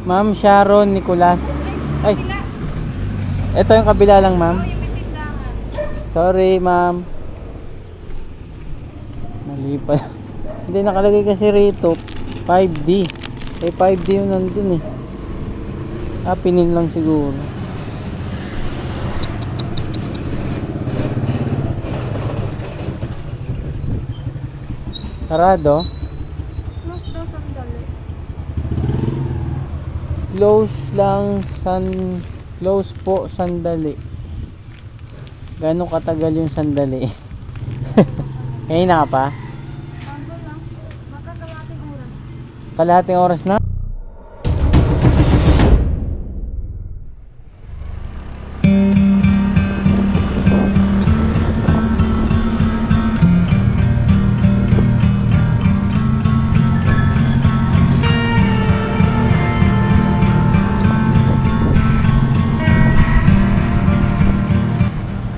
Ma'am Sharon Nicolas. Ay, ito yung kabila lang, ma'am. Sorry, ma'am. Mali pa. Hindi nakalagay kasi rito 5D. Eh 5D yung nandun eh. Pinin lang siguro. Sarado. Close daw sandali. Close lang close po sandali. Gano'ng katagal yung sandali? Kanina ka pa? Bago lang. Baka kalating oras. Kalahating oras na?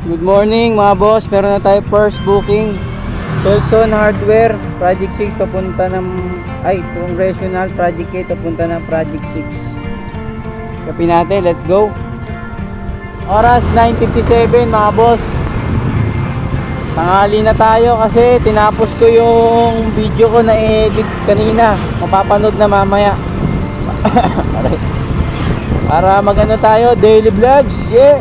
Good morning mga boss, meron na tayo first booking. Wilson Hardware, Project 6 papunta ng Congressional, Project 8 papunta ng Project 6. Kapi natin, let's go. Oras 9:57 mga boss. Tanghali na tayo kasi tinapos ko yung video ko na edit kanina. Mapapanood na mamaya. Para magano tayo, daily vlogs. Yeah.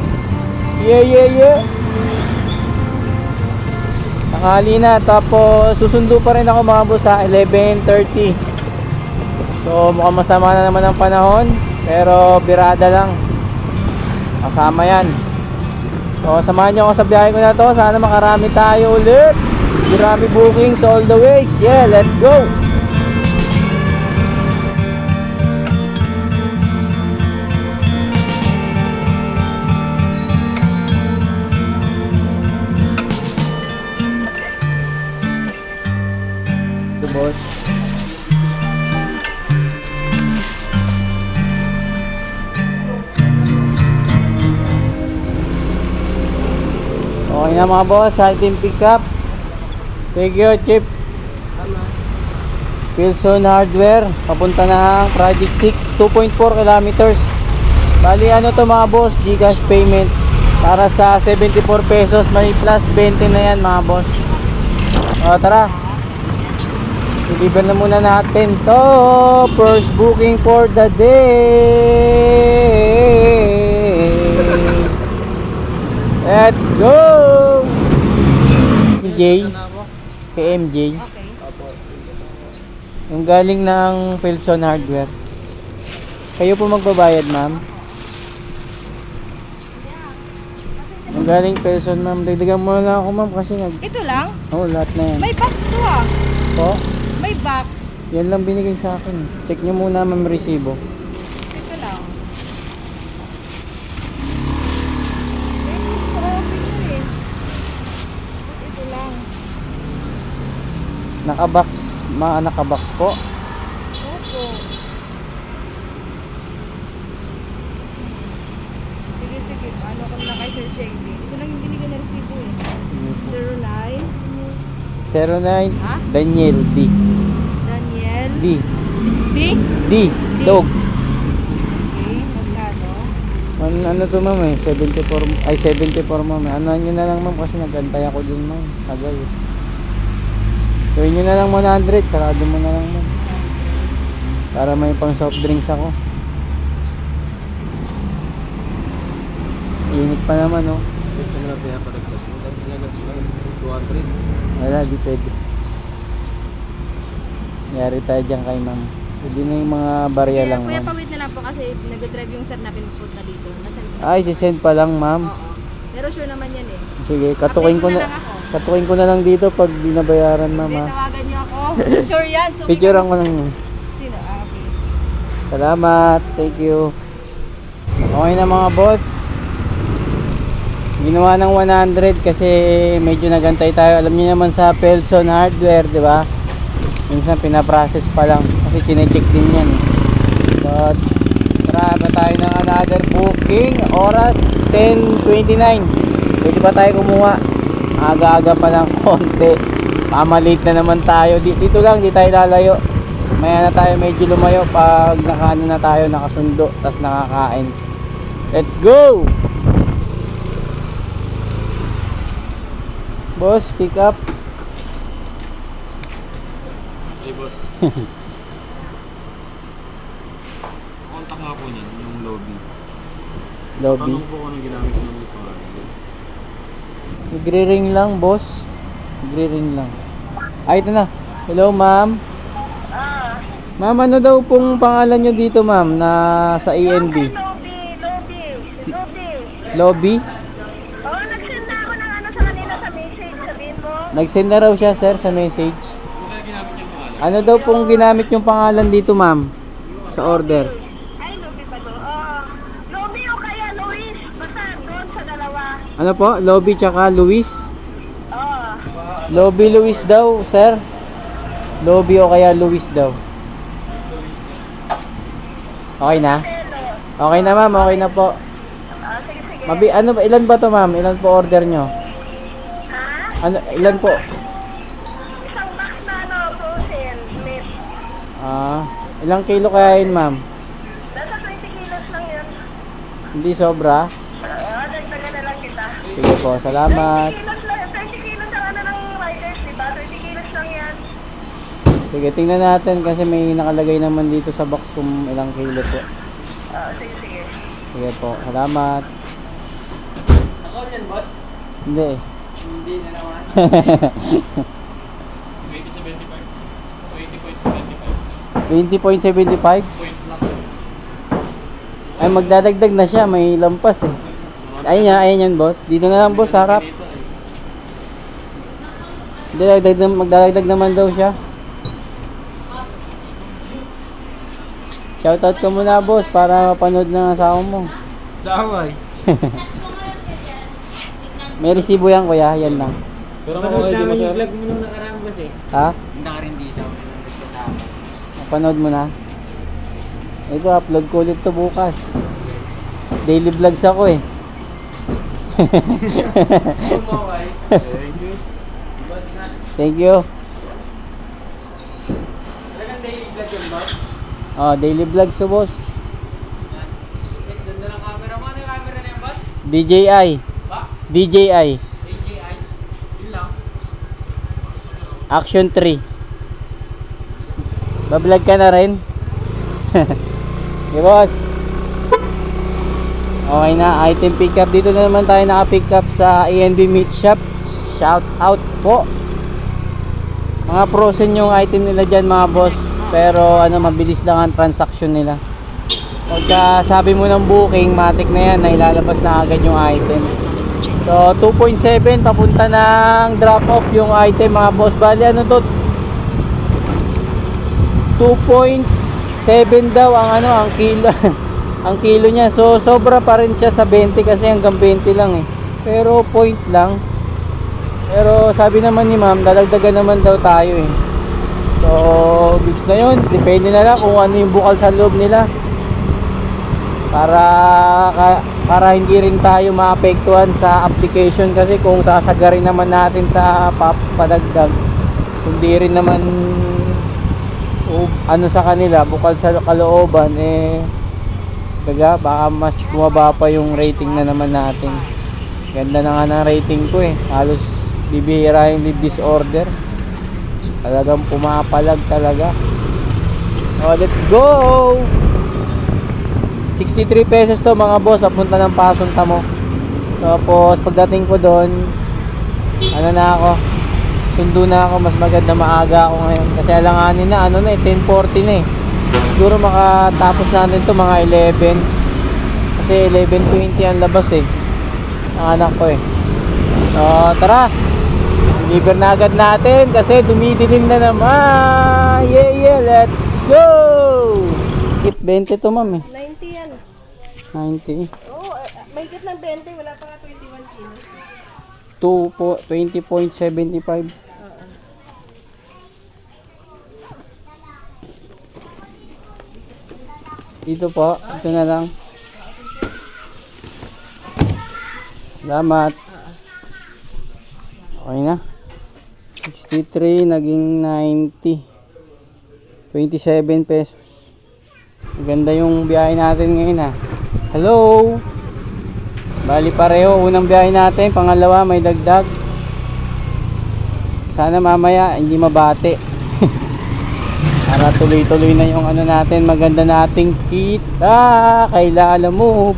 Tanghali na, tapos susundo pa rin ako mga boss sa 11:30. So mukhang masama na naman ang panahon, pero birada lang, kasama yan. So samahan nyo ako sa biyahe ko na to. Sana makarami tayo ulit, marami bookings all the way. Yeah, let's go. Boss. Okay na mga boss, item pick up. Thank you, Chip. Wilson Hardware, papunta na Project 6, 2.4 kilometers. Bali ano to mga boss, GCash payment. Para sa 74 pesos, may plus 20 na yan mga boss. Tara, deliver na muna natin to. First booking for the day. Let's go. MJ. Kay MJ. Yung galing ng Wilson Hardware. Kayo po magbabayad, ma'am. Yung galing Wilson, ma'am. Dagdagan mo na ako, ma'am, kasi Ito lang? oh, lahat na yan. May box to ah. Po? May box. Yan lang binigay sa akin. Check nyo muna, ma'am, resibo. Ito lang. This is picture eh. Ito lang. Nakabox. Nakabox po. Opo. Sige. Ano ko na kay Sir JD. Ito lang yung binigay na resibo eh. 09. 09 Ha? Daniel D. Daniel. D. B? D. Dog. Okay, magkano? Ano to, ma'am eh? 74 ma'am. Ano nyo na lang, ma'am, kasi nagantay ako din, ma'am. Tagal eh. Gawin nyo na lang 100. Sarado mo na lang, ma'am. Para may pang soft drinks ako. Init pa naman, oh. Wala, di pwede. Yari tayo dyan kay ma'am. Pwede na yung mga barya lang, Kuya, ma'am. pawid na lang po kasi nag-drive yung sir na pinupunta dito. Ay, sisend pa lang, ma'am. Oo. Pero sure naman yan eh. Sige, katukin ko Update mo na. na lang ako. Katukin ko na lang dito pag binabayaran, ma'am. Hindi, Ha? tawagan niyo ako. Sure yan. So, Picturean ko lang. Sino? Okay. Salamat. Thank you. Okay na mga boss. Ginawa ng 100 kasi medyo nagantay tayo. Alam niyo naman sa Wilson Hardware, di ba? Minsan pinaprocess pa lang kasi chinecheck din yan. So, tara na tayo ng another booking. Oras 10:29. Pwede pa tayo kumuha. Aga-aga pa lang konti. Mamalate na naman tayo. Dito lang, di tayo lalayo. Maya na tayo medyo lumayo pag nakaano na tayo, nakasundo, tas nakakain. Let's go! Boss, pick up. Hey boss. Contact nga po niyan, yung lobby. Lobby. Tanong po kung anong ginamit ko ng pangalan. Nagre-ring lang, boss. Nagre-ring lang. Ay, ito na. Hello, ma'am. Ma'am, ano daw pong pangalan nyo dito, ma'am, na sa ENB? Lobby? Oo, nag-send na ako ng ano sa kanila sa message. Sabihin mo. Nag-send na raw siya, sir, sa message. Ano kaya ginamit yung pangalan? Ano daw pong ginamit yung pangalan dito, ma'am? Sa order. Ay, Lobby ba to? Oo. Lobby o kaya Luis. Basta doon sa dalawa. Ano po? Lobby tsaka Luis? Oo. Lobby Luis daw, sir. Lobby o kaya Luis daw. Okay na? Hello. Okay na, ma'am. Okay na po. Sige, sige. Ano ba, ilan ba to, ma'am? Ilan po order nyo? Ha? Ano, ilan po? Isang box na ano, frozen meat. Ilang kilo kaya yun, ma'am? Nasa 20 kilos lang yun. Hindi sobra? Oo, dagdagan na lang kita. Sige po, salamat. 20 kilos lang. 20 kilos ang ano ng riders, diba? 20 kilos lang yan. Sige, tingnan natin kasi may nakalagay naman dito sa box kung ilang kilo po. Oo, sige, sige. Sige po, salamat. Ako yan boss? Hindi eh. Hindi na naman. 20.75. 20.75? Point lang. Ay, magdadagdag na siya. May lampas eh. Ayan yan, boss. Dito na lang, boss, harap. Dito eh. Hindi, magdadagdag naman daw siya. Shoutout ka muna, boss, para mapanood ng asawa mo. Saway. May resibo yan, kuya. Yan lang. Pero manood namin yung vlog mo nung nakaraan boss eh. Ha? Hindi ka rin dito. Nagkasama. Mapanood mo na. Ito, upload ko ulit to bukas. Daily vlogs ako eh. Kumaway. Thank you. Boss na. Thank you. Talagang daily vlog yun boss? Daily vlogs to, boss. Ganda ng camera mo. Ano yung camera na yan boss? DJI. Ba? DJI. AJI. Yun lang. Action 3. Bablog ka na rin? Okay, boss. Okay na, item pick up. Dito na naman tayo naka-pick up sa ENB Meat Shop. Shout out po. Mga frozen yung item nila dyan, mga boss. Pero ano, mabilis lang ang transaction nila. Pagka sabi mo ng booking, matik na yan, nailalabas na agad yung item. So 2.7 papunta ng drop off yung item, mga boss. Bali ano to, 2.7 daw ang ano, ang kilo. Ang kilo niya. So sobra pa rin siya sa 20 kasi hanggang 20 lang eh. Pero point lang. Pero sabi naman ni ma'am, dadagdagan naman daw tayo eh. So gigs na yun. Depende na lang kung ano yung bukal sa loob nila. Para hindi rin tayo maapektuhan sa application kasi kung sasagarin naman natin sa padagdag, kundi rin naman ano sa kanila, bukal sa kalooban eh, baka mas bumaba pa yung rating na naman natin. Ganda na nga ng rating ko eh, halos bibihira yung lead disorder, talagang pumapalag talaga. Oh, let's go. 63 pesos to mga boss, papunta ng Pasunta mo. Tapos pagdating ko doon, ano na ako, sundo na ako, mas maganda maaga ako ngayon kasi alanganin na, ano na eh, 10:40 na eh. Siguro makatapos natin to mga 11 kasi 11:20 ang labas eh, ang anak ko eh. So tara, deliver na agad natin kasi dumidilim na naman. Yeah, let's go. 20 to ma'am eh. 90 yan. 90. Oo, may higit ng 20. Wala pa nga 21 kilos. 20.75. Dito po, ito na lang. Salamat. Okay na. 63 naging 90. 27 pesos. Maganda yung biyahe natin ngayon ah. Hello. Bali pareho, unang biyahe natin, pangalawa may dagdag. Sana mamaya hindi mabate. Para tuloy-tuloy na yung ano natin, maganda nating kita. Kailangan mo.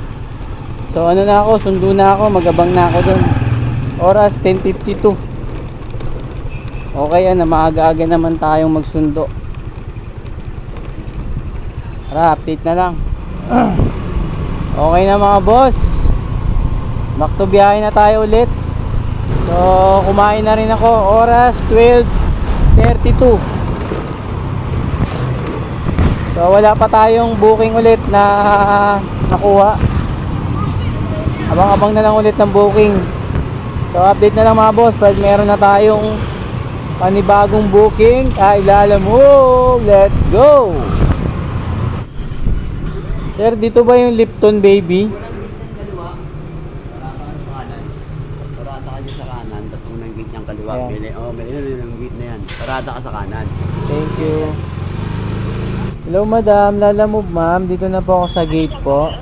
So ano na ako, sundo na ako, magabang na ako dun. Oras 10:52. Okay na, maaga-aga naman tayong magsundo. Tara, update na lang. Okay na mga boss. Back to biyahe na tayo ulit. So kumain na rin ako. Oras 12:32. So wala pa tayong booking ulit na nakuha. Abang-abang na lang ulit ng booking. So update na lang mga boss pag meron na tayong panibagong booking. Kailangan mo. Let's go. Sir, dito ba yung Lipton baby? Parada ka dyan sa kanan, tapos unang gate niyang kaliwa. Ayan. May yung gate na yan. Parada ka sa kanan. Thank you. Hello madam, Lala Move ma'am. Dito na po ako sa gate po.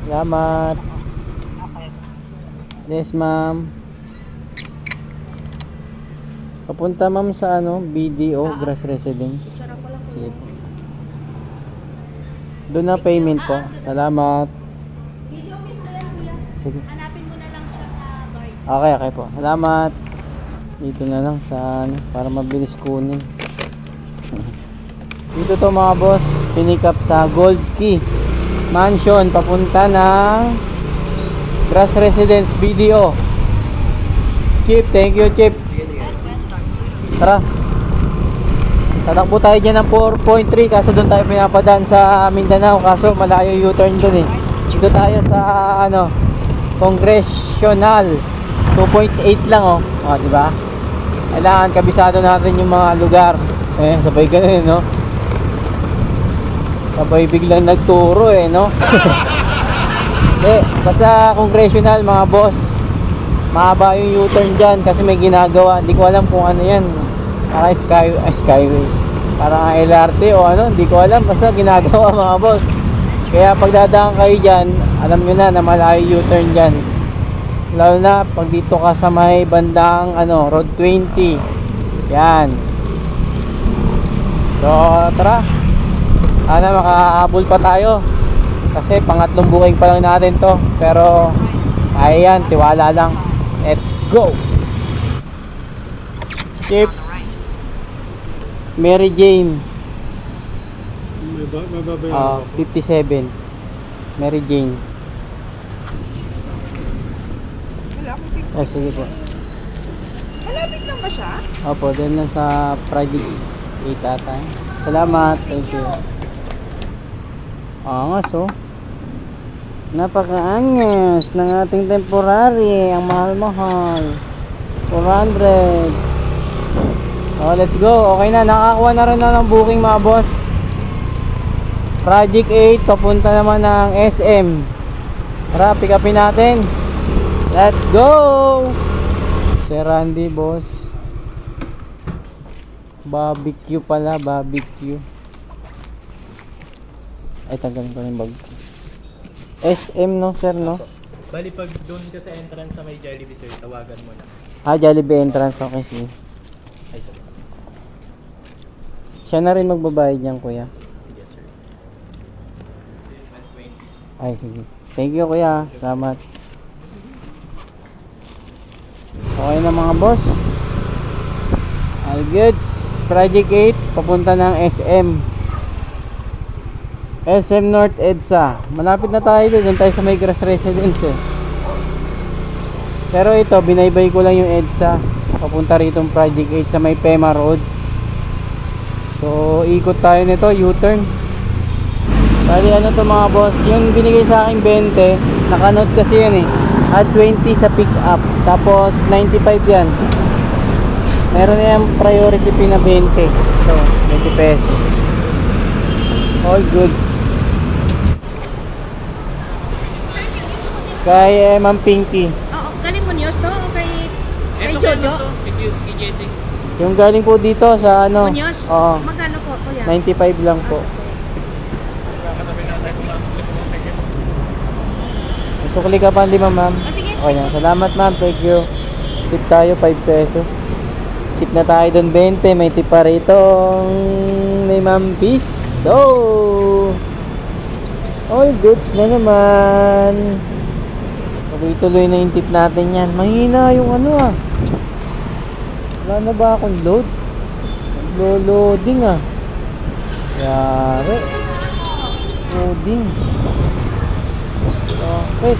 Salamat. Yes ma'am. Papunta ma'am sa ano, BDO, Grass Residence. Sige po. Doon na payment po. Salamat. Video mismo yan, kuya. Sige. Hanapin mo na lang siya sa bar. Okay po. Salamat. Dito na lang sa ano, para mabilis kunin. Dito to mga boss, pinick up sa Gold Key Mansion papunta ng Grass Residence BDO. Chip, thank you Chip. Tara. Tatakbo tayo dyan ng 4.3 kaso doon tayo pinapadaan sa Mindanao kaso malayo U-turn doon eh. Dito tayo sa ano, Congressional 2.8 lang oh. Oh, di ba? Kailangan kabisado natin yung mga lugar. Sabay ganun no. Sabay biglang nagturo no. Basta Congressional mga boss. Mahaba yung U-turn dyan kasi may ginagawa. Hindi ko alam kung ano yan. Para skyway. Para LRT o ano, hindi ko alam. Basta ginagawa mga boss. Kaya pag dadaan kayo dyan, alam nyo na malayo U-turn dyan. Lalo na pag dito ka sa may bandang ano, Road 20. Yan. So tara. Sana makahabol pa tayo. Kasi pangatlong booking pa lang natin to. Pero kaya yan, tiwala lang. Let's go. Chip. Mary Jane. 57. Mary Jane. Wala akong picture. Ay, sige po. Malapit lang ba siya? Opo, doon lang sa Project 8 ata. Salamat. Thank you. Angas oh. Napakaangas ng ating temporary. Ang mahal-mahal. 400. Oh, let's go. Okay na. Nakakuha na rin na ng booking mga boss. Project 8. Papunta naman ng SM. Tara, pick upin natin. Let's go. Sir Randy, boss. Barbecue pala. Barbecue. Ay, tagalin ko yung bag. SM no, sir, no? Bali, pag doon ka sa entrance sa may Jollibee, sir, tawagan mo na. Ah, Jollibee entrance. Okay, sige. Ay, sir. Siya na rin magbabayad niyan, kuya. Yes, sir. 120, sir. Ay, sige. Thank you, kuya. Salamat. Okay na mga boss. All goods. Project 8, papunta ng SM. SM North EDSA. Malapit na tayo doon. Doon tayo sa may Grass Residence eh. Pero ito, binaybay ko lang yung EDSA. Papunta rito yung Project 8 sa may Pema Road. So, ikot tayo nito, U-turn. Bali ano to mga boss, yung binigay sa akin 20, nakanote kasi yan eh. Add 20 sa pick up. Tapos 95 yan. Meron na yung priority fee na 20. So, 20 pesos. All good. Kay Ma'am Pinky. Oo, galing mo news to? O kay Eto, Jojo? Kay Jesse. Yung galing po dito sa ano? Muñoz? Oo. Magkano po, kuya? 95 lang po. Sukli ka pa 5, ma'am. Oh, sige. Okay na. Salamat, ma'am. Thank you. Tip tayo 5 pesos. Tip na tayo doon 20. May tip pa rito may ma'am Peace. So, all goods na naman. Tuloy-tuloy na yung tip natin yan. Mahina yung ano ah. Wala na ba akong load? Naglo-loading ah. Yari. Loading. Okay.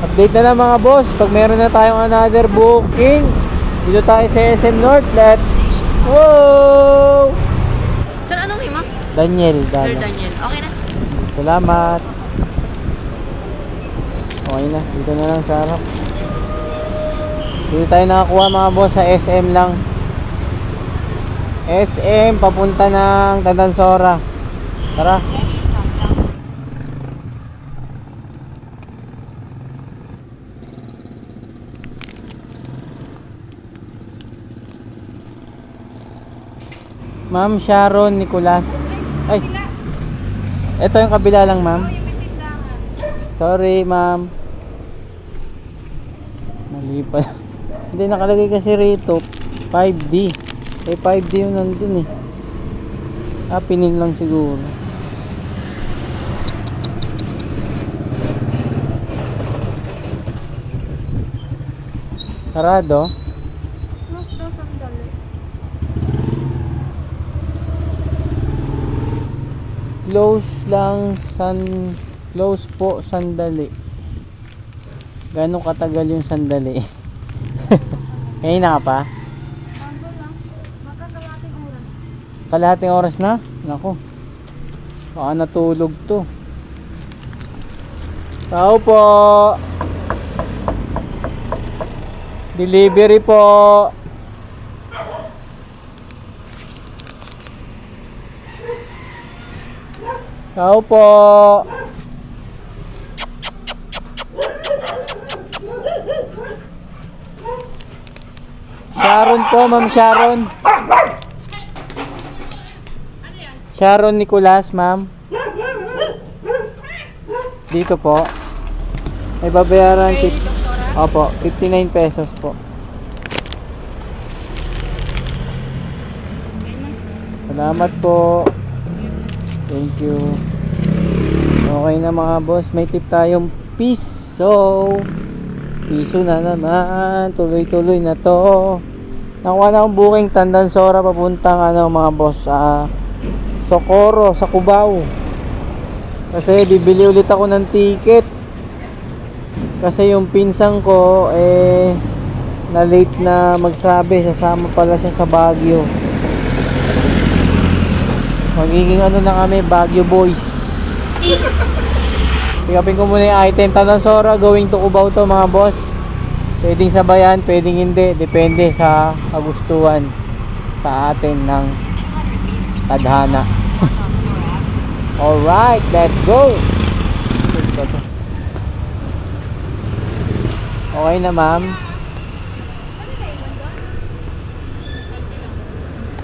Update na lang mga boss. Pag meron na tayong another booking, dito tayo sa SM North. Let's go! Sir, anong name mo? Daniel. Sir Daniel. Okay na. Salamat. Okay na. Dito na lang sa harap. Dito tayo nakakuha mga boss sa SM lang. SM papunta ng Tandansora. Tara. Ma'am Sharon Nicolas. Ay. Ito yung kabila lang, ma'am. Sorry, ma'am. Mali pa. Hindi nakalagay kasi rito 5D. Eh 5D yung nandun eh. Pinin lang siguro. Sarado. Close daw sandali. Close po sandali. Gano'ng katagal yung sandali? Ngayon na ka pa? Bago lang. Magkakalating oras. Kalahating oras na? Nako. Baka natulog to. Tao po. Delivery po. Tao po. Sharon po, ma'am Sharon. Sharon Nicolas, ma'am. Dito po. May babayaran Kay doktora? Opo, 59 pesos po. Salamat po. Thank you. Okay na mga boss, may tip tayong piso. Piso na naman. Tuloy-tuloy na to. Nakuha na akong booking Tandansora papuntang ano mga boss Socorro sa Cubao. Kasi bibili ulit ako ng ticket. Kasi yung pinsan ko na late na magsabi, sasama pala siya sa Baguio. Magiging ano na kami, Baguio boys. Pick upin ko muna yung item Tandansora going to Cubao to mga boss. Pwedeng sabayan, pwedeng hindi, depende sa kagustuhan sa atin ng tadhana. Alright, let's go. Okay na ma'am.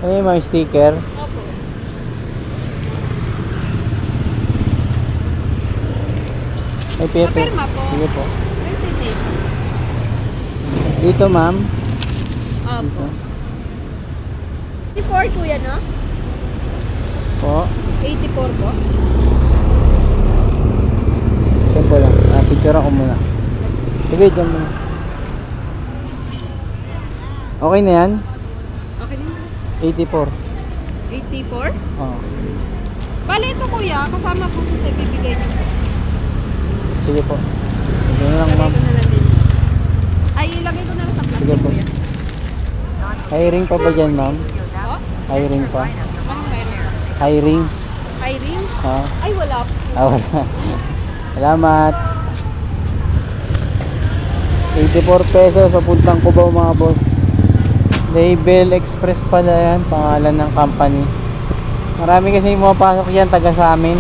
Ano yung mga sticker? Opo. Ay, Pepe. Papirma po. Sige po. Pwede din. Dito ma'am. Opo. 84 kuya, no? Po. 84 po. Siyempre lang. Picture ako muna. Sige, dyan muna. Okay na yan? Okay din. 84. 84? Oo. Bale ito kuya, kasama po ito sa ibibigay niyo po. Sige po. Sige na lang Lagay ma'am. ko na lang din yun. Ay, ilagay ko na lang sa Sige plastic po. kuya. Hiring pa ba dyan ma'am? Po? Hiring pa. Anong meron? Hiring. Hiring? Ha? Ay, wala po. Wala. Salamat. 84 pesos papuntang Cubao mga boss. Label Express pala yan, pangalan ng company. Marami kasi yung pumapasok yan taga sa amin.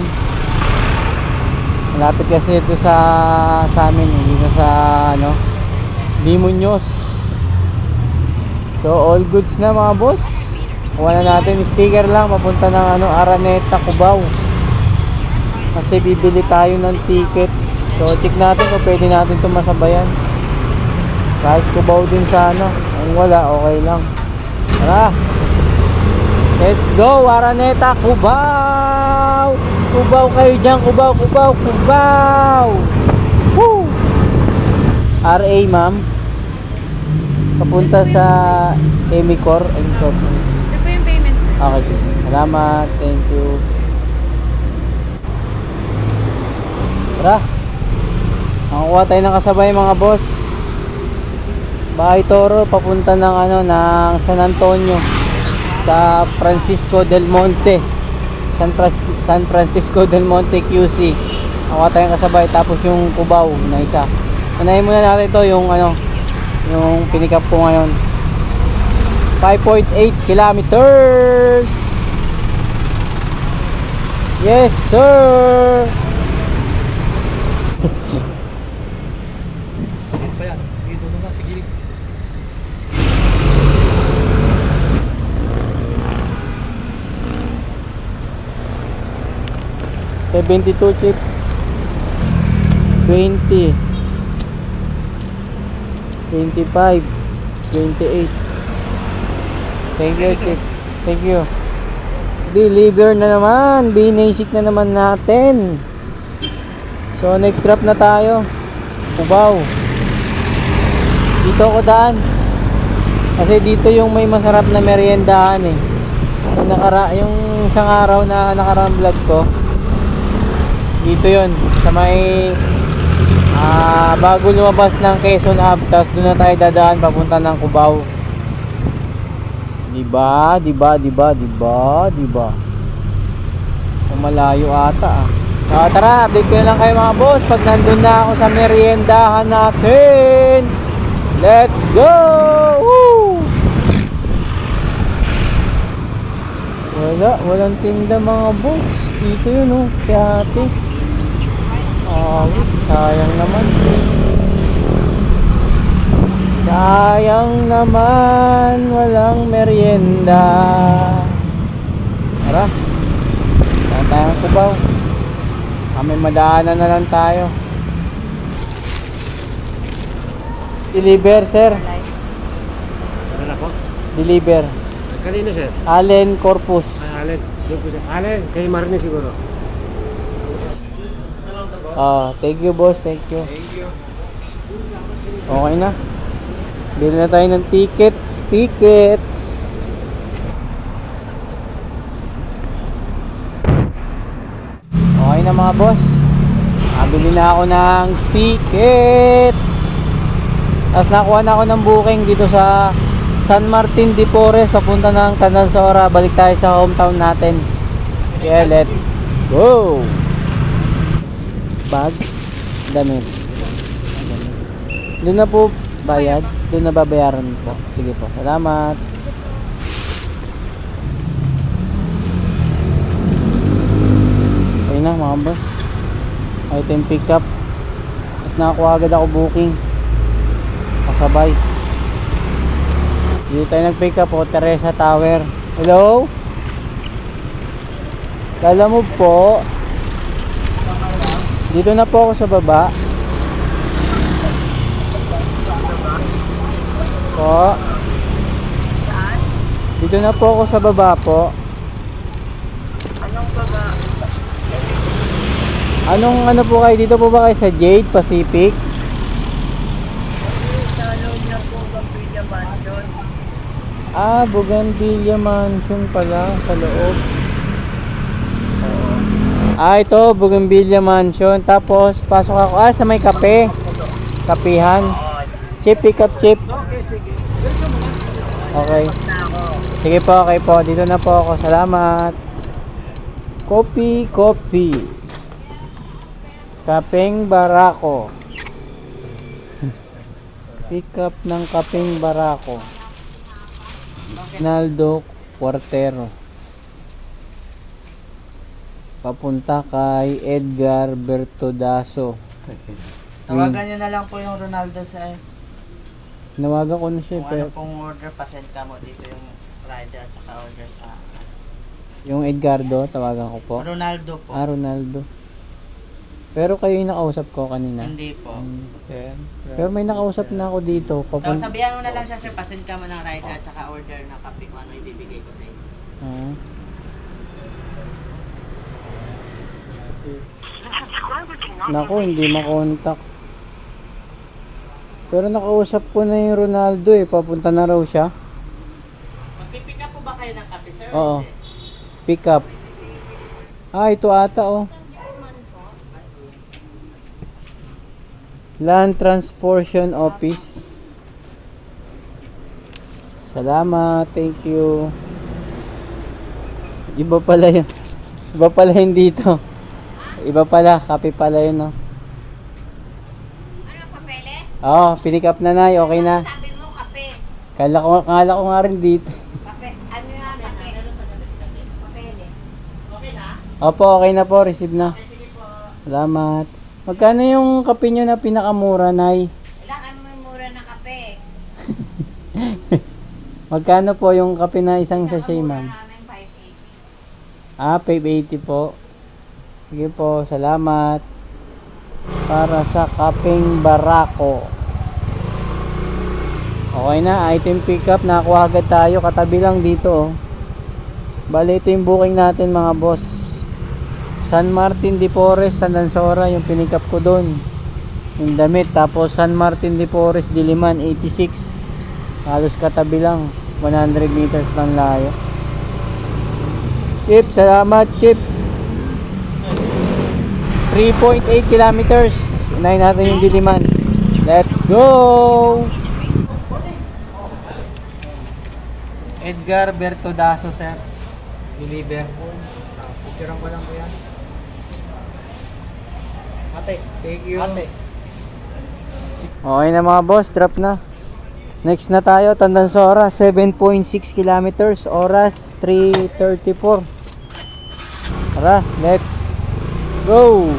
Malapit kasi ito sa amin, dito sa ano, Limuñoz. So So all goods na mga boss. Kuha na natin sticker lang papunta ng Araneta, Cubao. Kasi bibili tayo ng ticket. So check natin kung pwede natin ito masabayan. Kahit Cubao din sana. Kung wala, okay lang. Tara! Let's go! Araneta, Cubao! Cubao kayo dyan! Cubao! Cubao! Cubao! Woo! RA ma'am. Papunta sa Emicor. Ito po yung payment, sir. Okay, salamat. Thank you. Tara. Nakakuha tayo ng kasabay mga boss. Bahay Toro papunta ng ng San Antonio sa Francisco del Monte. San Francisco del Monte QC. Nakakuha tayo ng kasabay tapos yung Cubao na isa. Unahin muna natin ito yung yung pinikap ko ngayon. 5.8 kilometers. Yes, sir. Pa yan. Dito na sa gilid. $72 chip. 20. 25. 28. Thank you, chip. Thank you. Deliver na naman. Binasic na naman natin. So next drop na tayo. Cubao. Dito ako daan. Kasi dito yung may masarap na meriendahan eh. Yung isang araw na nakarang vlog ko. Dito yon sa may bago lumabas ng Quezon Ave, tapos doon na tayo dadaan papunta ng Cubao. Diba? Malayo ata ah. So, tara, update ko na lang kayo mga boss pag nandun na ako sa meriendahan natin. Let's go! Woo! Walang tinda mga boss. Dito yun oh, si ate. Sayang naman. Sayang naman, walang merienda. Tara. Saan tayong Cubao? Kami madaanan na lang tayo. Deliver, sir. Ano po? Deliver. Kanino, sir? Allen Corpus. Allen. Doon po, sir. Allen. Kay Marne siguro. Thank you, boss. Thank you. Okay na. Bili na tayo ng tickets. Okay na mga boss. Bili na ako ng tickets. Tapos nakuha na ako ng booking dito sa San Martin de Porres papunta ng Tandansora. Balik tayo sa hometown natin. Yeah, let's go. Bag, damit. Doon na po bayad. Doon na babayaran po. Sige po, salamat. Ayun na mga boss, item pick up. Tapos nakakuha agad ako booking kasabay. Dito tayo nag pick up po, Teresa Tower. Hello? Kala mo po dito na po ako sa baba po. Dito na po ako sa baba po. Anong baba? Anong ano po kayo? Dito po ba kayo sa Jade Pacific? Sa loob na po Bambilla Mansion. Bougainvillea Mansion pala sa loob. Ito Bougainvillea Mansion. Tapos pasok ako sa may kape. Kapihan. Chip, pick up chip. Okay. Sige po, okay po. Dito na po ako. Salamat. Coffee. Kapeng Barako. Pick up ng Kapeng Barako. Naldo Cuartero. Papunta kay Edgar Bertodaso. Tawagan nyo na lang po yung Ronaldo sa Nawagan ko na siya. Kung Pero ano pong order, pasend ka mo dito yung rider at saka order sa yung Edgardo, tawagan ko po. Ronaldo po. Ronaldo. Pero kayo yung nakausap ko kanina. Hindi po. Pero may nakausap na ako dito. Tapos sabihan mo na lang siya, sir, pasend ka mo ng rider at saka order na kape kung ano ibibigay ko sa inyo. Ah. Naku, hindi makontak. Pero nakausap ko na yung Ronaldo eh. Papunta na raw siya. Magpipick up po ba kayo ng kape, sir? Oo. Hindi. Pick up. Ah, ito ata oh. Land Transportation Office. Salamat, thank you. Iba pala yun. Iba pala yun dito. Iba pala, kape pala yun no. Ano, papeles? Oo, pick up na nay, okay na. Sabi mo, kape. Kala ko nga rin dito. Ano nga, kape? Papeles. Okay na? Opo, okay na po, receive na. Salamat. Magkano yung kape nyo na pinakamura, nay? Kailangan mo yung mura na kape. Magkano po yung kape na isang sachet, ma'am? Namin 580. Ah, 580 po. Sige po, salamat. Para sa kapeng barako. Okay na, item pickup. Nakakuha agad tayo. Katabi lang dito. Oh. Bale, ito yung booking natin mga boss. San Martin de Porres, Tandansora. Yung pinick up ko doon. Yung damit. Tapos San Martin de Porres, Diliman, 86. Halos katabi lang. 100 meters lang layo. Chip, salamat Chip. 3.8 kilometers. Unahin natin yung Diliman. Let's go! Edgar Bertodaso, sir. Deliver. Picturean ko lang po yan. Ate, thank you. Ate. Okay na mga boss, drop na. Next na tayo, Tandansora, 7.6 kilometers, oras 3:34. Tara, let's go!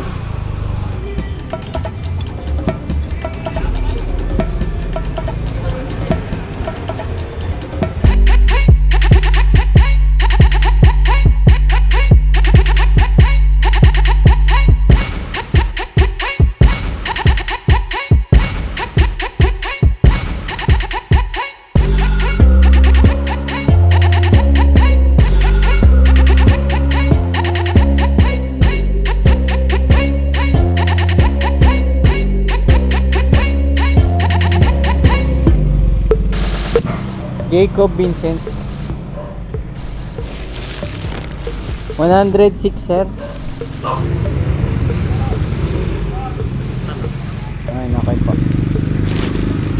Jacob Vincent 106 sir. Ay, okay po.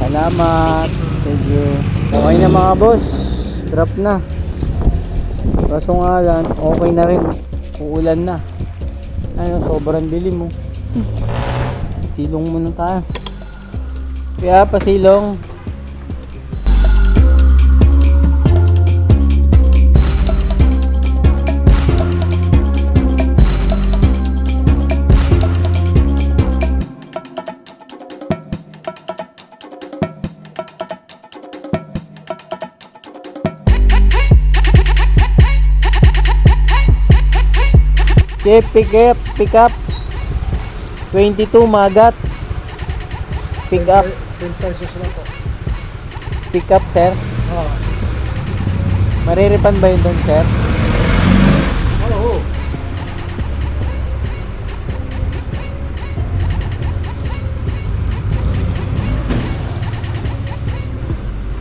Salamat. Thank you. Okay na mga boss. Drop na. Kaso nga lang, okay na rin. Uulan na. Ayun, sobrang dilim mo. Silong muna tayo. Kaya pasilong. Okay, pick up 22 Magat. Pick up 10 pesos lang po. pick up sir. Oo. Mariripan ba yun doon sir? Oo.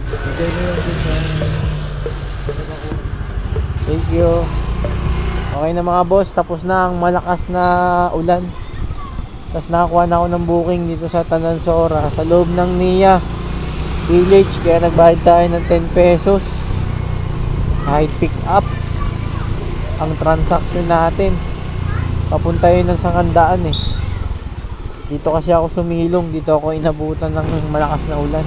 Bigay mo yung dun sa... Thank you. Okay na mga boss, tapos na ang malakas na ulan. Tapos nakakuha na ako ng booking dito sa Tandansora sa loob ng NIA Village, kaya nagbayad tayo ng 10 pesos. Kahit pick up ang transaction natin. Papunta yun ng Sangandaan eh. Dito kasi ako sumilong, dito ako inabutan ng malakas na ulan.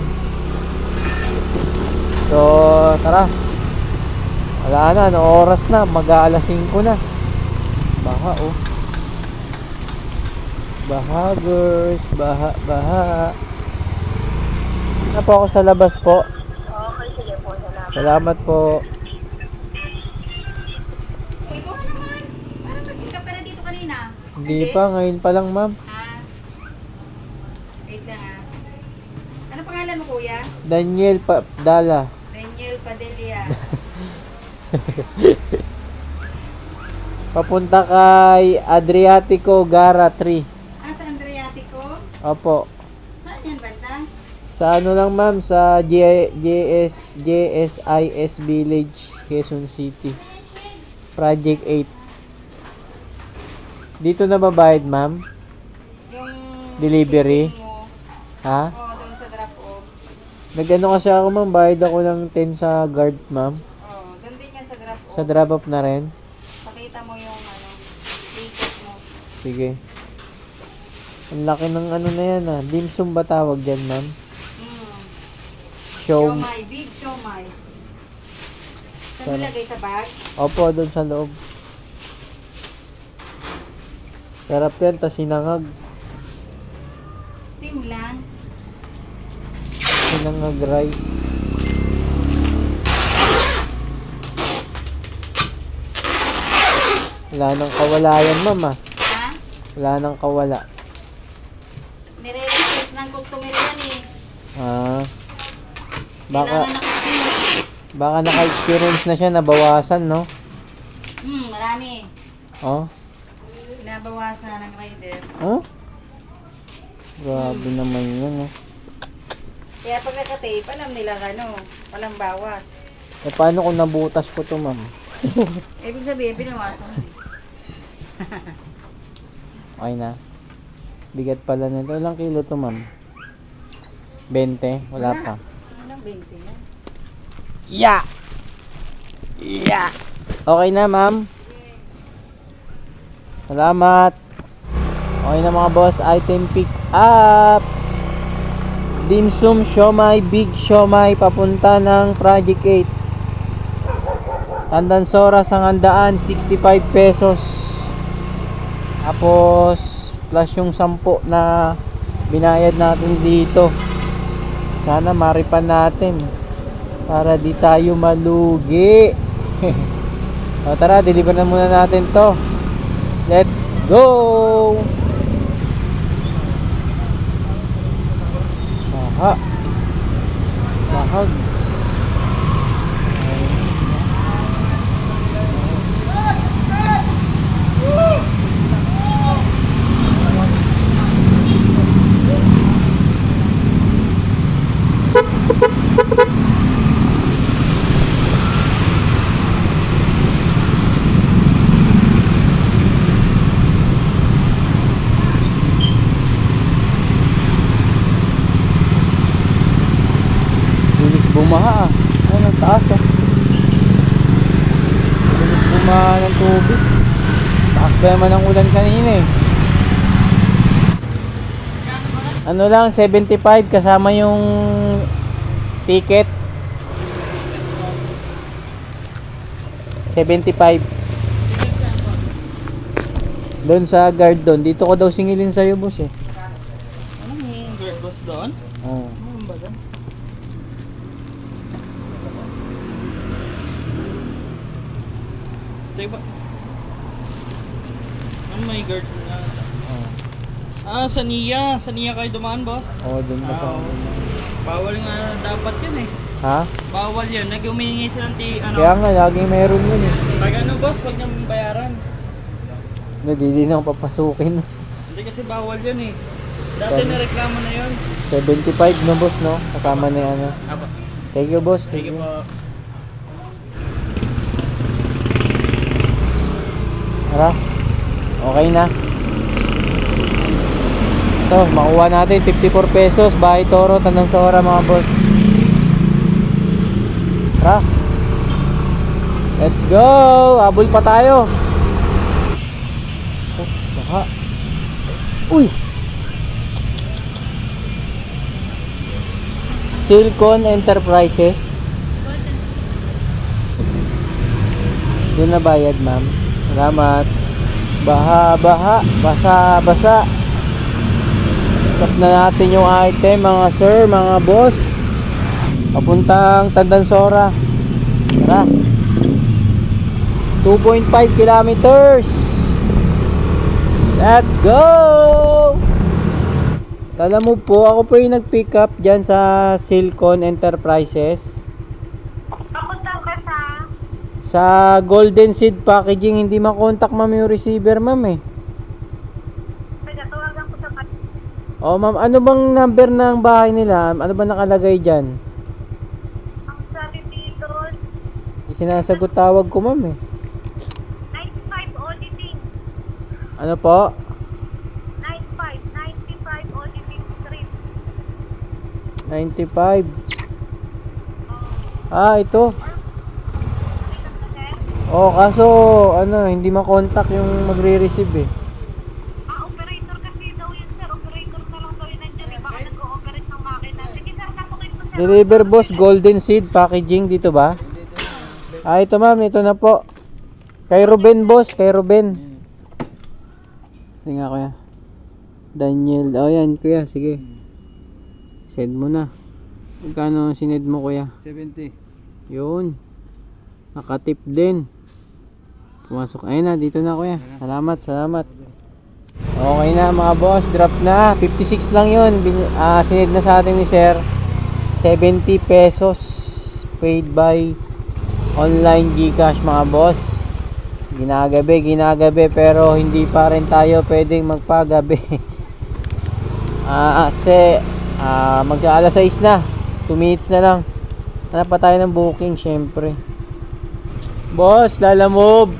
So tara, wala na, ano oras na, mag-aalas 5 na. Baha oh. Baha girls, baha. Na po ako sa labas po. Okay, sige po. Salamat. Salamat po. O, ikaw na naman. Parang nag-pick up ka na dito kanina. Hindi pa, ngayon pa lang ma'am. Wait na ha. Ano pangalan mo, kuya? Daniel Dala. Daniel Padilla. Papunta kay Adriatico Gara 3. Sa Andreatico? Opo. Saan yan, banda? Sa ano lang ma'am, sa JSIS Village, Quezon City. Project 8. Dito na babayad ma'am? Yung... Delivery? mo. Ha? Oo, doon sa drop-off. Nag-ano kasi ako ma'am, bayad ako ng 10 sa guard ma'am. Oo, doon din yan sa drop-off. Sa drop off na rin. Pakita mo yung ticket mo. Sige. Ang laki ng ano na yan ah. Dim sum ba tawag dyan ma'am? Show. Siomay, big siomay. Saan Sana. nilagay sa bag? Opo, doon sa loob. Sarap yan, tas sinangag. Steam lang. Sinangag rice. Wala nang kawala yan ma'am ah. Ha? Wala nang kawala. Nire-request ng customer yan eh. Ah. Kailangan Baka, na kasi. baka naka-experience na siya, nabawasan no? Marami. Oh? Pinabawasan ng rider. Oh? Grabe naman yun oh. Kaya pagkakatape, alam nila walang bawas. Eh paano kung nabutas ko to ma'am? Ibig sabihin, binawasan. Okay na. Bigat pala nito. Ilang kilo to ma'am? 20? Wala pa. Anong 20 na? Yeah! Yeah! Okay na ma'am. Salamat. Okay na mga boss. Item pick up. Dim sum siomay, big siomay papunta ng Project 8. Tandansora Sangandaan 65 pesos. Tapos plus yung 10 na binayad natin dito. Sana maripan natin para di tayo malugi. So, tara, deliver na muna natin to. Let's go! Baha. Bahag. Bilis bumaha ah. Ay, ang taas ah. Bilis bumaha ng tubig. Taas pa naman ang ulan kanina eh. Ano lang, 75 kasama yung ticket. 75. Doon sa guard doon. Dito ko daw singilin sa'yo boss eh. Anong guard boss doon? Oo. Ano ba doon? Diba? Ano may guard na? Sa Nia. Sa Nia kayo dumaan, boss? Oo, doon ka sa... Oo. Bawal nga dapat yun eh. Ha? Bawal yun. Nag-umingi silang Kaya nga, laging meron yun eh. Pag ano, boss, wag niyang bayaran. Hindi na ako papasukin. Hindi kasi bawal yun eh. Dati nareklamo na yun. 75 no boss no? Kasama na yung ano. Aba. Thank you boss. Sige po. Tara. Okay na. Ito, makuha natin 54 pesos. Bahay Toro, Tandansora mga boss. Tara. Let's go! Habol pa tayo. Oh, baka. Uy! Silcon Enterprises. Doon na bayad ma'am. Salamat. Baha, basa. Stop na natin yung item mga sir, mga boss. papuntang Tandansora. Tara. 2.5 kilometers. Let's go! Alam mo po, ako po yung nag-pick up dyan sa Silcon Enterprises. Papuntang ka Sa Golden Seed Packaging, hindi makontak ma'am yung receiver ma'am eh. Tawagan ko sa Oh ma'am, ano bang number ng bahay nila? Ano ba nakalagay dyan? ang sabi dito, Sinasagot tawag ko ma'am eh. 95 auditing. Ano po? 95 auditing street. 95. Ah, ito. Oh, kaso ano, hindi makontak yung magre-receive eh. Operator kasi daw yun, sir. Operator na lang daw yun nandiyan. Baka nag-o-operate ng makina. Sige, sir, tapukin ko, sir. Deliver boss, Golden Seed Packaging dito ba? Ah, ito ma'am, ito na po. Kay Ruben boss, kay Ruben. Sige nga kuya. Daniel, oh yan kuya, sige. Send mo na. Magkano sined mo kuya? 70. Yun. Nakatip din. Pumasok. Ayun na, dito na kuya. Salamat, salamat. Okay na mga boss, drop na. 56 lang yun. Sined na sa atin ni sir. 70 pesos. Paid by online GCash mga boss. Ginagabi pero hindi pa rin tayo pwedeng magpagabi. Kasi magsa alas 6 na. 2 minutes na lang. Hanap pa tayo ng booking syempre. Boss, lalamove.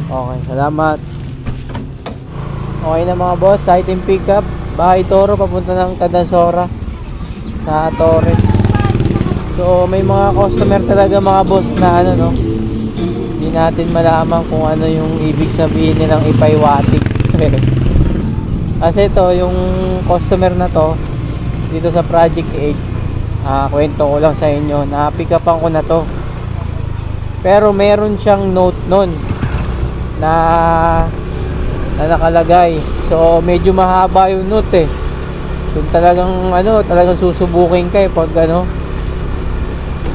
Okay, salamat. Okay na mga boss, site and pick up. Bahay Toro papunta ng Tandansora sa Torres. So may mga customer talaga mga boss na ano no. Hindi natin malaman kung ano yung ibig sabihin nilang ipaiwatig. Kasi ito yung customer na to dito sa Project 8. Kwento ko lang sa inyo na pick upan ko na to. Pero meron siyang note nun na nakalagay. So medyo mahaba yung note eh. Kung talagang susubukin ka pag ano.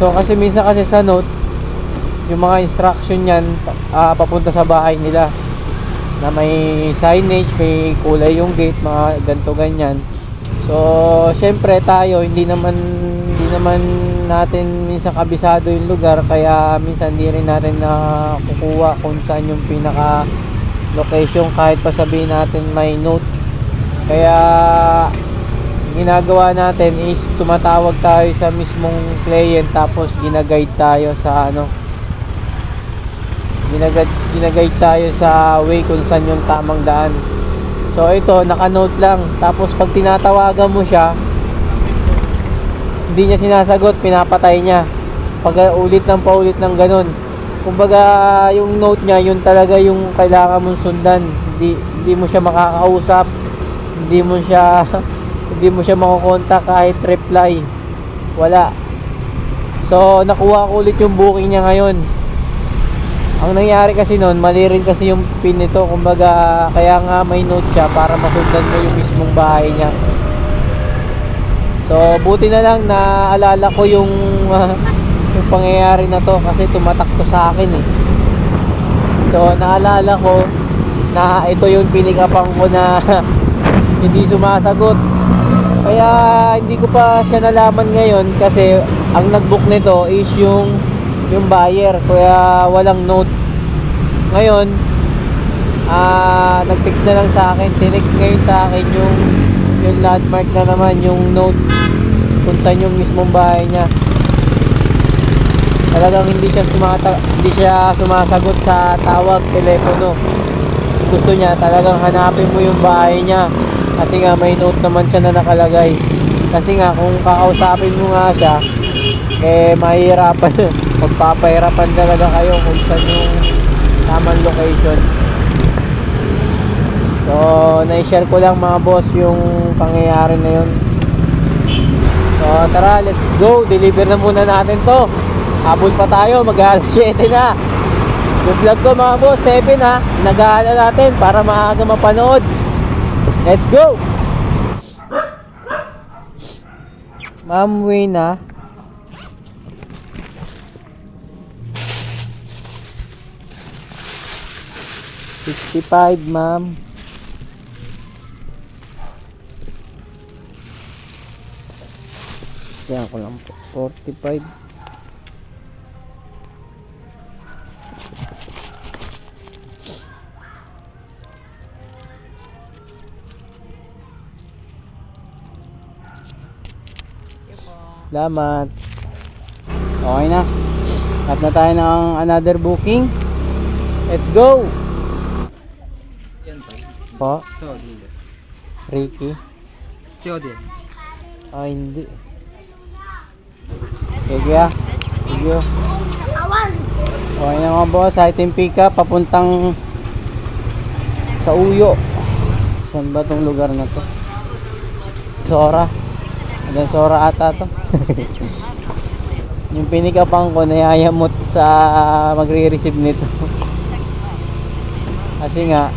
So kasi minsan kasi sa note yung mga instruction niyan papunta sa bahay nila na may signage, may kulay yung gate, mga ganto ganyan. So syempre tayo hindi naman natin minsan kabisado yung lugar, kaya minsan hindi rin natin nakukuha kung saan yung pinaka location kahit pa sabihin natin may note. Kaya ginagawa natin is tumatawag tayo sa mismong client, tapos ginaguide tayo sa ginaguide tayo sa way kung saan yung tamang daan. So ito naka-note lang, tapos pag tinatawagan mo siya hindi niya sinasagot, pinapatay niya pag ulit ng paulit ng ganun. Kumbaga yung note niya yun talaga yung kailangan mong sundan. Hindi mo siya makakausap, hindi mo siya makokontak kahit reply, wala. So nakuha ko ulit yung booking niya ngayon. Ang nangyari kasi noon, mali rin kasi yung pin nito. Kumbaga kaya nga may note siya para masundan mo yung mismong bahay niya. So buti na lang naalala ko yung pangyayari na to kasi tumatak to sa akin eh. So naalala ko na ito yung pinikapan ko na hindi sumasagot. Kaya hindi ko pa siya nalaman ngayon kasi ang nagbook nito is yung buyer, kaya walang note. Ngayon nag-text na lang sa akin, tinext ngayon sa akin yung landmark na naman, yung note kung saan yung mismong bahay niya. Talagang hindi siya sumasagot sa tawag, telepono. Gusto niya talagang hanapin mo yung bahay niya kasi nga may note naman siya na nakalagay. Kasi nga kung kakausapin mo nga siya mahihirapan. Magpapahirapan talaga kayo kung saan yung tamang location. So na-share ko lang mga boss yung pangyayari na yun. So tara, let's go, deliver na muna natin to. Habol pa tayo, mag-alas 7 na. Yung vlog ko mga boss, 7 ha, nag-aaral natin para maaga mapanood. Let's go. Ma'am Wayna. $65, ma'am. Kaya ko lang po. 45. Salamat. Okay na. At na tayo ng another booking. Let's go! Yan tayo. Po, Sorry. Ricky. Sorry. Ah, hindi. Sige ah. Sige. Okay na mga boss. Item pick up. Papuntang sa Uyo. Saan ba tong lugar na to? Sora. Hanggang Sora ata to. Yung pinikapan ko nayayamot sa magre-receive nito. Kasi nga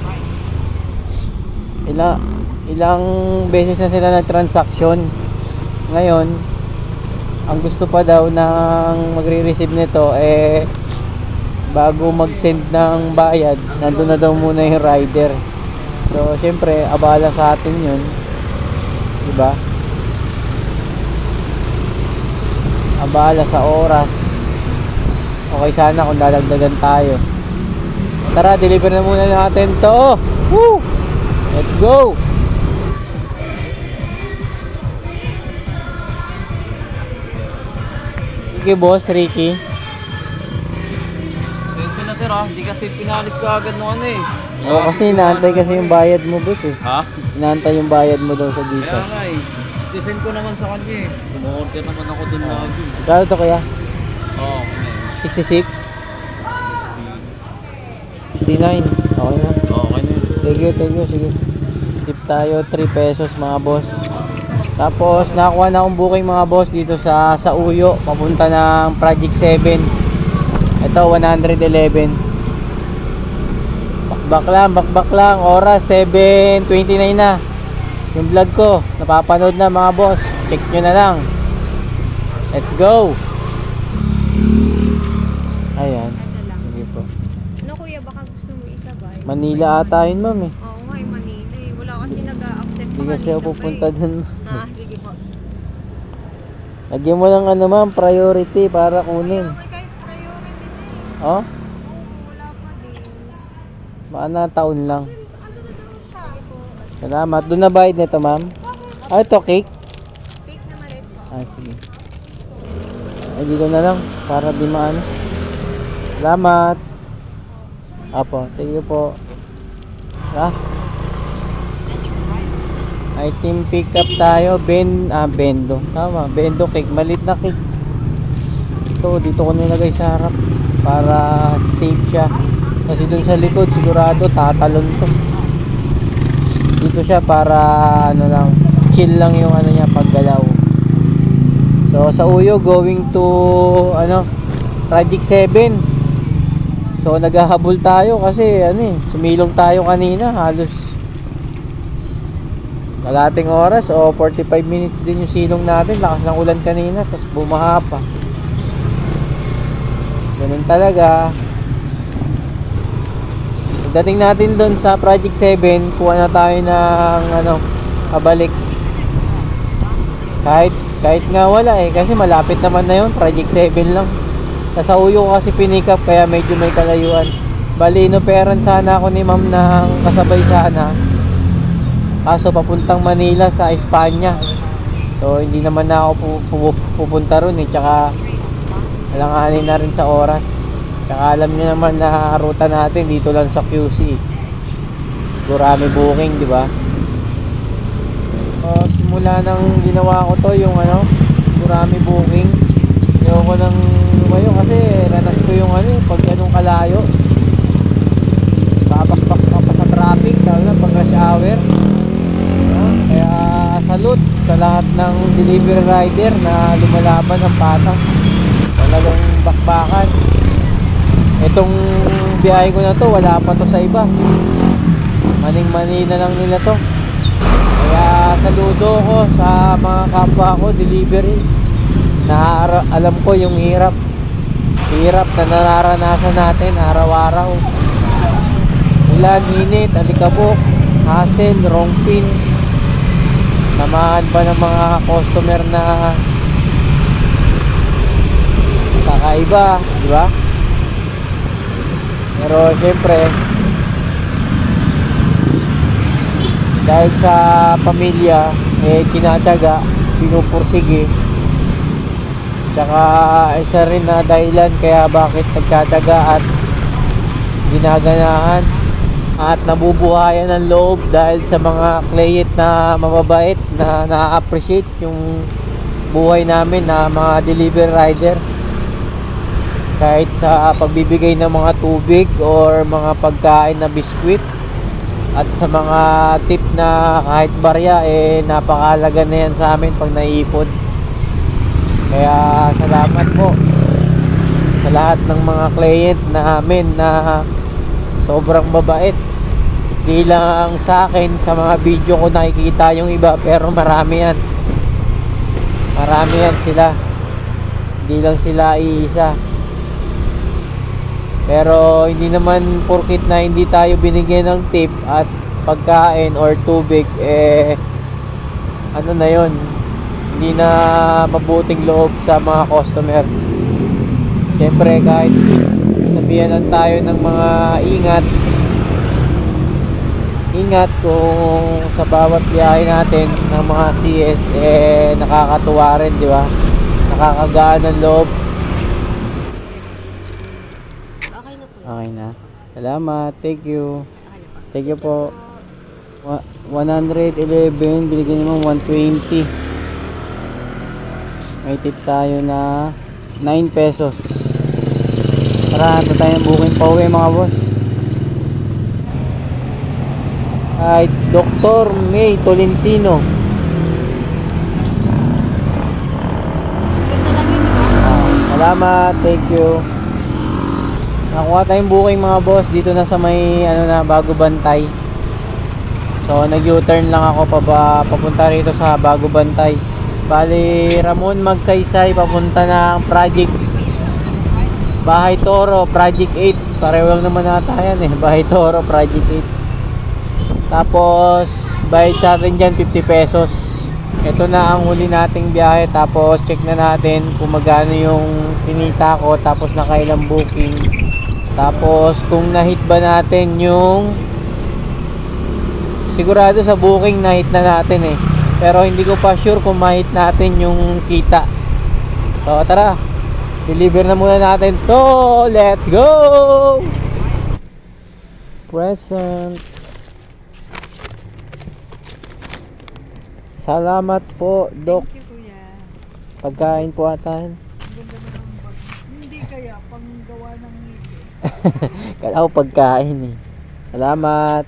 ilang beses na sila nag-transaction. Ngayon, ang gusto pa daw ng magre-receive nito bago mag-send ng bayad, nandun na daw muna yung rider. So, syempre, abala sa atin yun. Diba? Abala sa oras. Okay sana kung dadagdagan tayo. Tara, deliver na muna natin to. Woo! Let's go! Sige boss, Ricky. Sensyo na sir ah. Hindi kasi pinalis ka agad nung ano eh. Oo, kasi inaantay kasi yung bayad mo boss eh. Ha? Inaantay yung bayad mo daw sa Kaya dito. nga eh. Sisend ko naman sa kanya eh. Kumorder naman ako dun lagi. Kano to kaya? Oo. 66? 69? Okay na. Okay na yun. Thank you, sige. Tip tayo, 3 pesos mga boss. Tapos, nakakuha na akong booking mga boss dito sa Uyo, papunta ng Project 7. Ito, 111. Bakbak lang, oras 7:29 na. Yung vlog ko, napapanood na mga boss. Check nyo na lang. Let's go! Ayan. Sige po. Ano kuya, baka gusto mo isabay? Manila ata yun ma'am eh. Oo nga, Manila eh. Wala kasi nag-a-accept Hindi kasi ako pupunta dun. Ah, sige po. Lagyan mo lang ano ma'am, priority para kunin. Okay, kahit priority na eh. Oh? Oo, wala pa din. Baka na taon lang. Sige po. Salamat. Doon na bayad nito ma'am. Ah, ito cake? Cake na maliit po. Ah, sige. Ay, dito na lang. Para di maano. Salamat. Apo, thank you po. Ha? Item pick up tayo. Bendo. Tama, bendo cake. Malit na cake. Ito, dito ko nilagay sa harap. Para safe siya. Kasi dun sa likod, sigurado tatalon to. Dito siya para ano lang, chill lang yung ano niya paggalaw. So sa Uyo going to ano, Project 7. So naghahabol tayo kasi ano eh, sumilong tayo kanina, halos kalating oras o 45 minutes din yung silong natin. Lakas ng ulan kanina, tapos bumaha pa. Ganun talaga. Pagdating natin doon sa Project 7, kuha na tayo ng ano, pabalik. Kahit nga wala eh, kasi malapit naman na yun, Project 7 lang. Sa Uyo ko kasi pinikap, kaya medyo may kalayuan. Bali, inoperan sana ako ni ma'am ng kasabay sana. Kaso papuntang Manila sa Espanya. So hindi naman na ako pupunta ron eh, tsaka alanganin na rin sa oras. Tsaka alam niyo naman na ruta natin dito lang sa QC. Gurami booking, di ba? Simula nang ginawa ko to, yung ano, Gurami booking. Ayoko nang lumayo kasi ranas ko yung ano, pag ganun kalayo. Babakbak ka pa sa traffic, lalo na pag rush hour. Kaya salute sa lahat ng delivery rider na lumalaban ng patang. Talagang bakbakan. Itong biyahe ko na to, wala pa to sa iba. Maning-mani na lang nila to. Kaya Nagsasaludo ko sa mga kapwa ko delivery na alam ko yung hirap na nararanasan natin araw-araw. Ulan, init, alikabok, hassle, wrong pin. Samahan pa ng mga customer na kakaiba, di ba? Pero syempre, dahil sa pamilya, tinataga, pinupursige. Tsaka isa rin na dahilan kaya bakit nagtataga at ginaganahan at nabubuhayan ng loob dahil sa mga client na mababait na na-appreciate yung buhay namin na mga delivery rider. Kahit sa pagbibigay ng mga tubig or mga pagkain na biskwit at sa mga tip na kahit barya, napakahalaga na yan sa amin pag naiipon. Kaya salamat po sa lahat ng mga client namin na sobrang mabait. Di lang sa akin, sa mga video ko nakikita yung iba, pero marami yan sila, hindi lang sila iisa. Pero hindi naman porkit na hindi tayo binigyan ng tip at pagkain or tubig, ano na yon, hindi na mabuting loob sa mga customer. Siyempre kahit sabihanan tayo ng mga ingat kung sa bawat biyahe natin ng mga CS, nakakatuwa rin, di ba? Nakakagaan ng loob. Okay na. Salamat. Thank you. Thank you po. 111, binigyan naman 120. May tip tayo na 9 pesos. Tara, ito tayong booking pa uwi mga boss. Ay, Dr. May Tolentino. Salamat. Thank you. Nakuha tayong booking mga boss dito na sa may Bago Bantay. So nag-U-turn lang ako papunta rito sa Bago Bantay. Bali Ramon Magsaysay papunta ng Project Bahay Toro, Project 8. Pareho lang naman nata yan Bahay Toro, Project 8. Tapos bayad sa atin dyan 50 pesos. Ito na ang huli nating biyahe. Tapos check na natin kung magkano yung pinita ko, tapos nakailang booking. Tapos kung na-hit ba natin yung, sigurado sa booking na-hit na natin pero hindi ko pa sure kung ma-hit natin yung kita. So tara, deliver na muna natin to. Let's go! Present. Salamat po, Doc. Thank you, kuya. Pagkain po atan. Ganda na ng bag. Hindi kaya panggawa ng ngipin. Kala ko pagkain Salamat.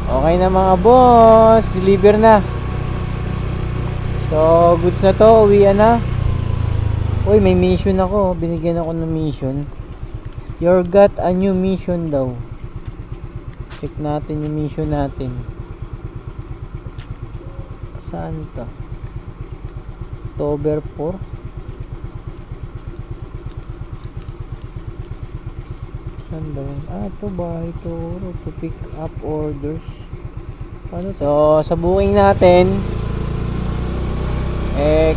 Okay na mga boss, deliver na. So goods na to, uwian na. Uy, may mission ako. Binigyan ako ng mission. You got a new mission daw. Check natin yung mission natin. Saan to? October 4. Saan ba yun? Ito Bahay Toro to pick up orders. Ano to? So, sa booking natin,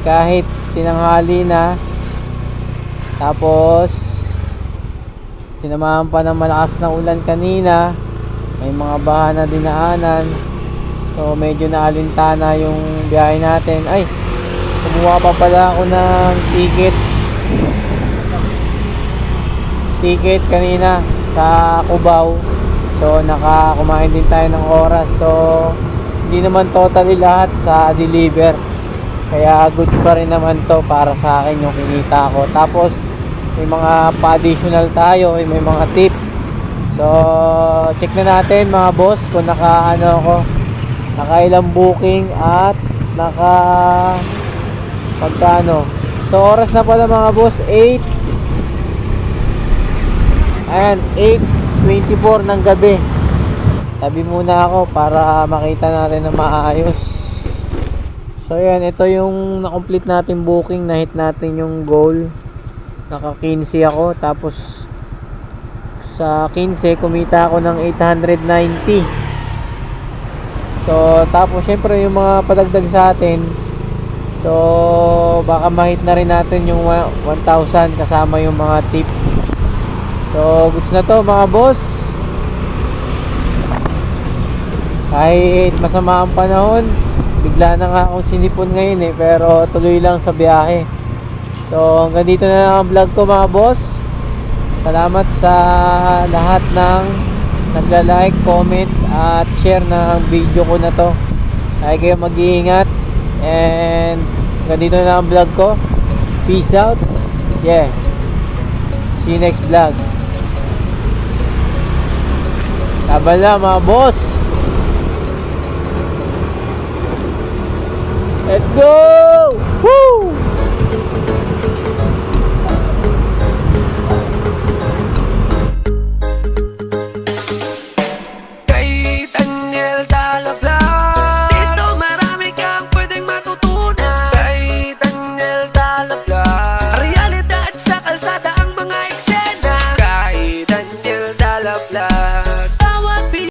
kahit tinanghali na, tapos sinamahan pa ng malakas na ulan kanina, may mga baha na dinaanan, so medyo naalintana yung biyahe natin. Ay, kumuha pa pala ako ng ticket kanina sa Cubao. So nakakumain din tayo ng oras. So hindi naman totally lahat sa deliver, kaya goods pa rin naman to para sa akin yung kinita ko. Tapos may mga pa-additional tayo, may mga tip. So check na natin mga boss kung nakailang booking at pagkano. So oras na pala mga boss, 8:24 ng gabi. tabi muna ako para makita natin na maayos. So yan, ito yung na-complete natin booking, na-hit natin yung goal. Naka 15 ako, tapos sa 15 kumita ako ng 890. So tapos syempre yung mga padagdag sa atin, so baka ma-hit na rin natin yung 1,000 kasama yung mga tip. So goods na to mga boss. Kahit masama ang panahon, bigla na nga akong sinipon ngayon pero tuloy lang sa biyahe. So hanggang dito na lang ang vlog ko mga boss. Salamat sa lahat ng nagla-like, comment at share ng video ko na to. Lagi kayo mag-iingat, and hanggang dito na lang ang vlog ko. Peace out. Yeah, see you next vlog. Laban lang mga boss. Let's go! Woo!